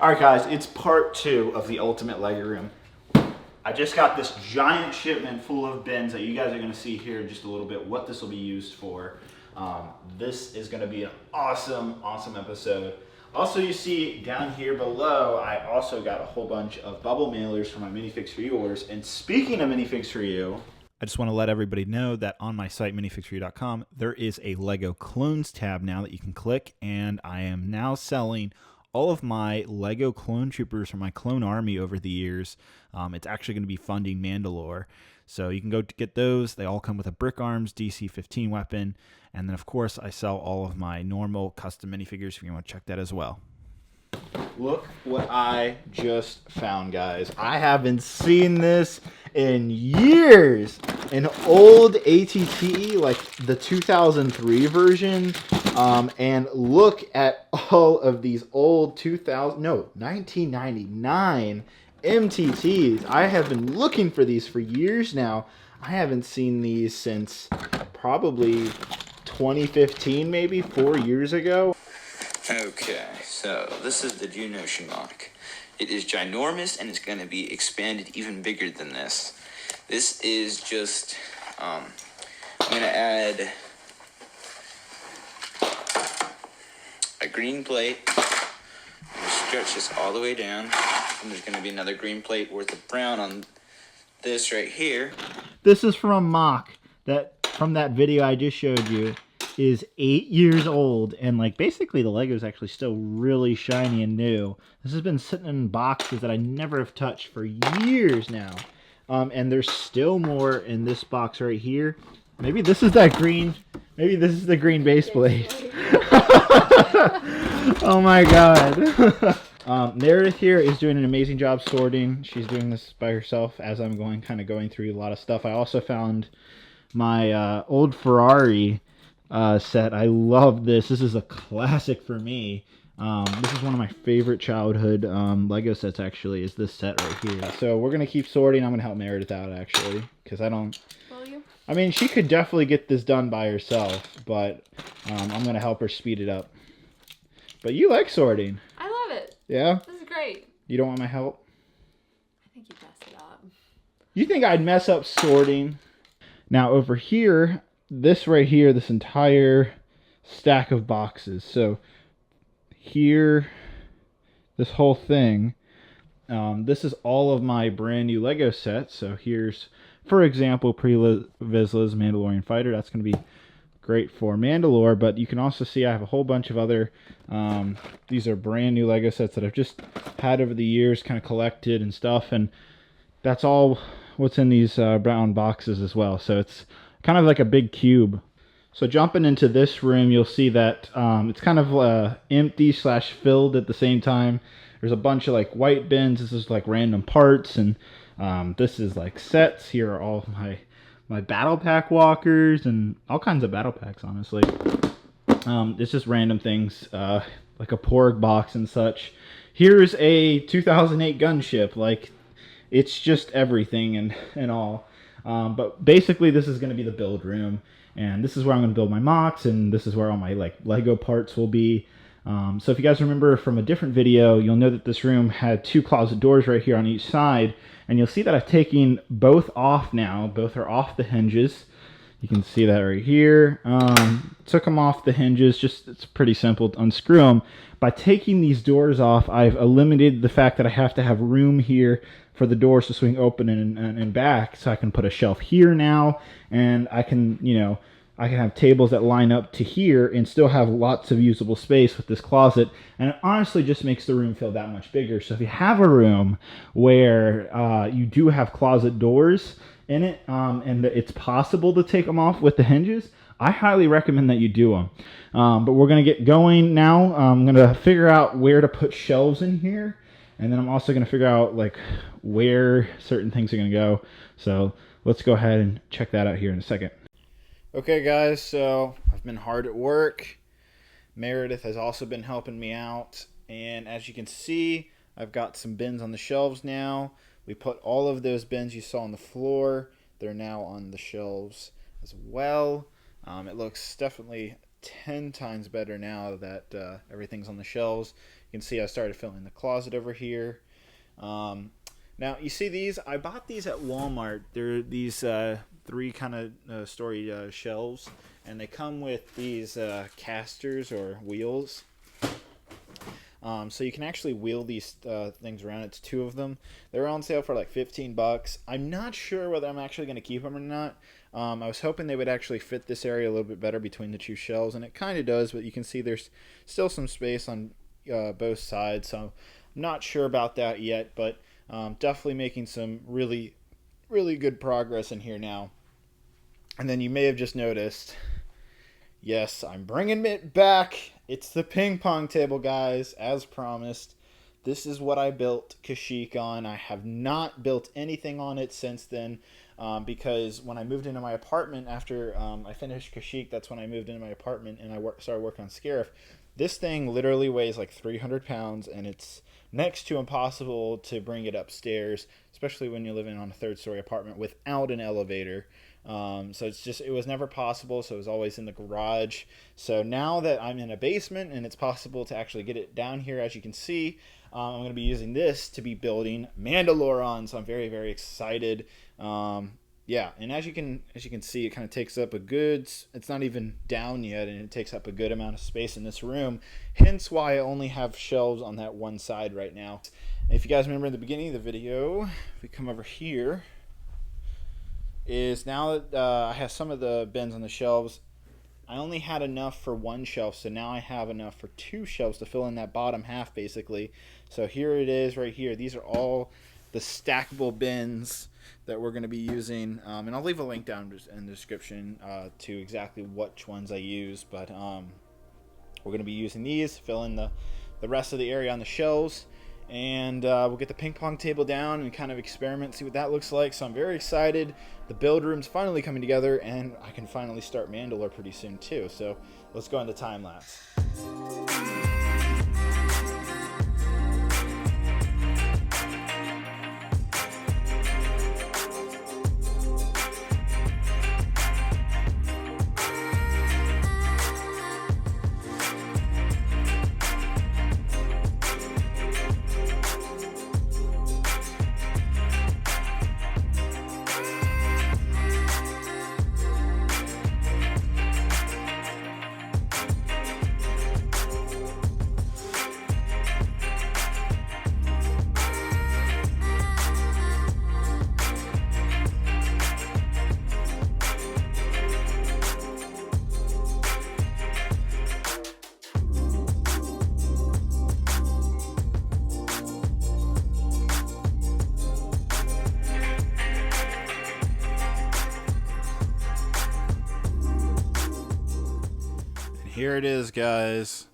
All right, guys, it's part 2 of the ultimate Lego room. I just got this giant shipment full of bins that you guys are going to see here in just a little bit what this will be used for. This is going to be an awesome episode. Also, you see down here below, I also got a whole bunch of bubble mailers for my Minifix For You orders. And speaking of Minifix For You, I just want to let everybody know that on my site, minifixforyou.com, there is a Lego Clones tab now that you can click, and I am now selling all of my Lego clone troopers from my clone army over the years. It's actually going to be funding Mandalore. So you can go to get those. They all come with a Brick Arms DC-15 weapon. And then, of course, I sell all of my normal custom minifigures if you want to check that as well. Look what I just found, guys. I haven't seen this in years. An old ATT, like the 2003 version. And look at all of these old 1999 MTTs. I have been looking for these for years now. I haven't seen these since probably 2015, maybe 4 years ago. Okay, so this is the Geonotion mock. It is ginormous and it's going to be expanded even bigger than this. This is just, I'm going to add a green plate. I'm going to stretch this all the way down. And there's going to be another green plate worth of brown on this right here. This is from a mock that, from that video I just showed you, is 8 years old, and like basically the Lego is actually still really shiny and new. This has been sitting in boxes that I never have touched for years now. And there's still more in this box right here. Maybe this is that green, maybe this is the green base plate. Oh my god. Meredith here is doing an amazing job sorting. She's doing this by herself as I'm kind of going through a lot of stuff. I also found my old Ferrari set. I love this. This is a classic for me. This is one of my favorite childhood Lego sets, actually, is this set right here. So we're going to keep sorting. I'm going to help Meredith out, actually, because I don't... Will you? I mean, she could definitely get this done by herself, but I'm going to help her speed it up. But you like sorting. I love it. Yeah? This is great. You don't want my help? I think you messed it up. You think I'd mess up sorting? Now, over here, this right here, this entire stack of boxes. So here, this whole thing, this is all of my brand new Lego sets. So here's, for example, Pre-Vizsla's Mandalorian Fighter. That's going to be great for Mandalore, but you can also see I have a whole bunch of other, these are brand new Lego sets that I've just had over the years, kind of collected and stuff, and that's all what's in these brown boxes as well. So it's kind of like a big cube. So jumping into this room, you'll see that it's kind of empty / filled at the same time. There's a bunch of like white bins. This is like random parts, and this is like sets. Here are all of my battle pack walkers and all kinds of battle packs, honestly. It's just random things, like a Porg box and such. Here's a 2008 gunship. Like, it's just everything and all. But basically, this is going to be the build room, and this is where I'm going to build my mocks, and this is where all my like Lego parts will be. So if you guys remember from a different video, you'll know that this room had 2 closet doors right here on each side, and you'll see that I've taken both off now. Both are off the hinges. You can see that right here. Took them off the hinges. Just, it's pretty simple to unscrew them. By taking these doors off, I've eliminated the fact that I have to have room here for the doors to swing open and back. So I can put a shelf here now, and I can, you know, I can have tables that line up to here and still have lots of usable space with this closet. And it honestly just makes the room feel that much bigger. So if you have a room where you do have closet doors in it, and it's possible to take them off with the hinges, I highly recommend that you do them. But we're going to get going now. I'm going to figure out where to put shelves in here. And then I'm also going to figure out like where certain things are going to go. So let's go ahead and check that out here in a second. Okay, guys, so I've been hard at work. Meredith has also been helping me out. And as you can see, I've got some bins on the shelves now. We put all of those bins you saw on the floor. They're now on the shelves as well. It looks definitely 10 times better now that everything's on the shelves. can see I started filling the closet over here. Now you see these, I bought these at Walmart. They're these 3 kind of story shelves, and they come with these casters or wheels. So you can actually wheel these things around. It's 2 of them. They're on sale for like $15. I'm not sure whether I'm actually going to keep them or not. I was hoping they would actually fit this area a little bit better between the 2 shelves, and it kind of does, but you can see there's still some space on both sides, so I'm not sure about that yet, but definitely making some really, really good progress in here now. And then you may have just noticed, yes, I'm bringing it back. It's the ping pong table, guys, as promised. This is what I built Kashyyyk on. I have not built anything on it since then, because when I moved into my apartment after I finished Kashyyyk, that's when I moved into my apartment and I started working on Scarif. This thing literally weighs like 300 pounds, and it's next to impossible to bring it upstairs, especially when you're living on a 3rd-story apartment without an elevator. So it was never possible, so it was always in the garage. So now that I'm in a basement and it's possible to actually get it down here, as you can see, I'm going to be using this to be building Mandalore on, so I'm very, very excited. Yeah, and as you can see, it kind of takes up it's not even down yet, and it takes up a good amount of space in this room, hence why I only have shelves on that one side right now. If you guys remember in the beginning of the video, if we come over here, is now that I have some of the bins on the shelves, I only had enough for 1 shelf, so now I have enough for 2 shelves to fill in that bottom half, basically. So here it is right here. These are all the stackable bins that we're going to be using, and I'll leave a link down in the description to exactly which ones I use, but we're going to be using these, fill in the rest of the area on the shelves, and we'll get the ping pong table down and kind of experiment, see what that looks like. So I'm very excited. The build room's finally coming together, and I can finally start Mandalore pretty soon too. So let's go into time lapse. Here it is, guys.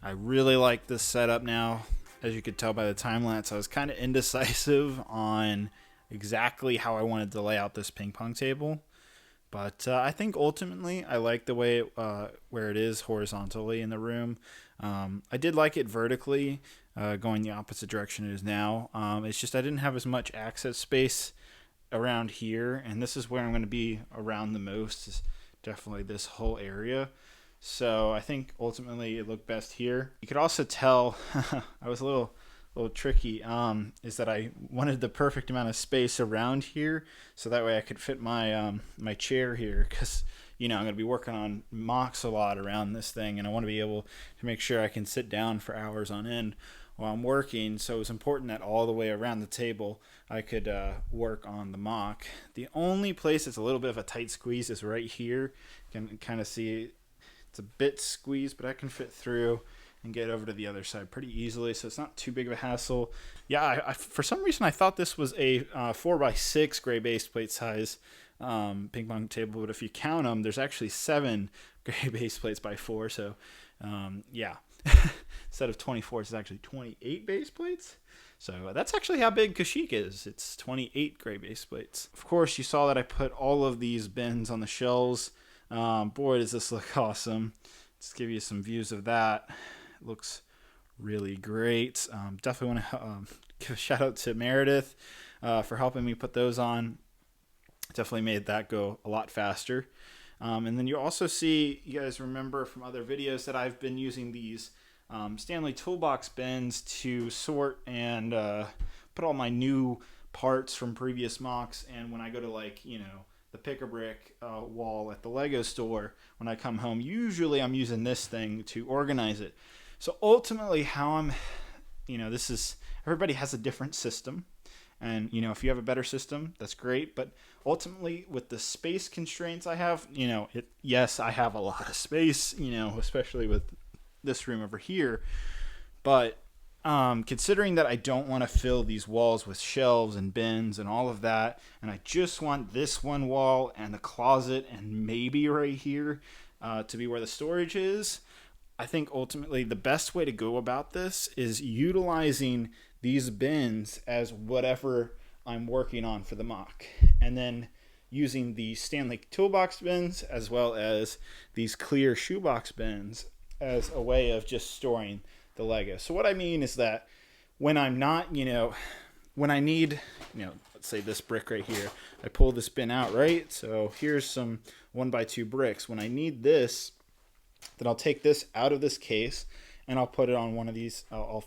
I really like this setup now. As you could tell by the time lapse, I was kind of indecisive on exactly how I wanted to lay out this ping pong table, but I think ultimately I like the way where it is horizontally in the room. I did like it vertically, going the opposite direction it is now. It's just I didn't have as much access space around here, and this is where I'm going to be around the most, is definitely this whole area. So I think ultimately it looked best here. You could also tell I was a little tricky, is that I wanted the perfect amount of space around here, so that way I could fit my my chair here, because I'm going to be working on mocks a lot around this thing, and I want to be able to make sure I can sit down for hours on end while I'm working. So it was important that all the way around the table I could work on the mock. The only place that's a little bit of a tight squeeze is right here. You can kind of see it's a bit squeezed, but I can fit through and get over to the other side pretty easily, so it's not too big of a hassle. Yeah, I for some reason I thought this was a 4x6 gray base plate size ping pong table, but if you count them, there's actually 7 gray base plates by 4, so yeah. Instead of 24, it's actually 28 base plates. So that's actually how big Kashyyyk is. It's 28 gray base plates. Of course, you saw that I put all of these bins on the shelves. Boy, does this look awesome. Let's give you some views of that. It looks really great. Definitely want to give a shout out to Meredith for helping me put those on. Definitely made that go a lot faster. And then you also see, you guys remember from other videos that I've been using these Stanley toolbox bins to sort and put all my new parts from previous mocks. And when I go to, like, you know, the pick-a-brick wall at the Lego store, when I come home, usually I'm using this thing to organize it. So ultimately how I'm, you know, this is, everybody has a different system. And, you know, if you have a better system, that's great. But ultimately, with the space constraints I have, you know, yes, I have a lot of space, you know, especially with this room over here. But considering that I don't want to fill these walls with shelves and bins and all of that, and I just want this one wall and the closet and maybe right here to be where the storage is, I think ultimately the best way to go about this is utilizing these bins as whatever I'm working on for the mock. And then using the Stanley toolbox bins as well as these clear shoebox bins as a way of just storing the Lego. So what I mean is that when I'm not, you know, when I need, you know, let's say this brick right here, I pull this bin out, right? So here's some 1x2 bricks. When I need this, then I'll take this out of this case and I'll put it on one of these. I'll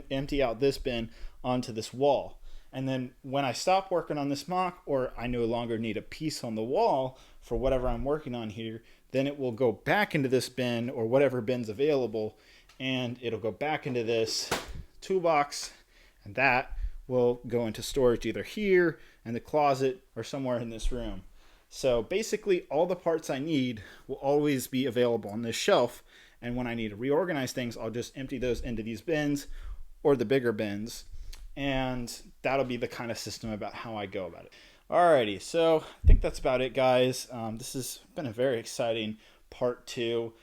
empty out this bin onto this wall. And then when I stop working on this mock, or I no longer need a piece on the wall for whatever I'm working on here, then it will go back into this bin or whatever bin's available, and it'll go back into this toolbox, and that will go into storage either here in the closet or somewhere in this room. So basically all the parts I need will always be available on this shelf, and when I need to reorganize things, I'll just empty those into these bins or the bigger bins, and that'll be the kind of system about how I go about it. Alrighty, so I think that's about it, guys. This has been a very exciting part 2.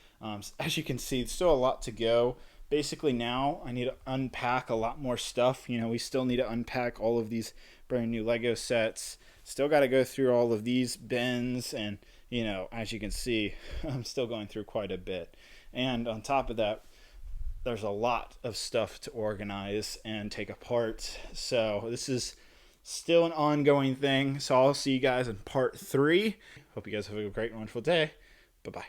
As you can see, there's still a lot to go. Basically now I need to unpack a lot more stuff. You know, we still need to unpack all of these brand new Lego sets. Still got to go through all of these bins, and, you know, as you can see, I'm still going through quite a bit. And on top of that, there's a lot of stuff to organize and take apart. So this is still an ongoing thing. So I'll see you guys in part 3. Hope you guys have a great, wonderful day. Bye-bye.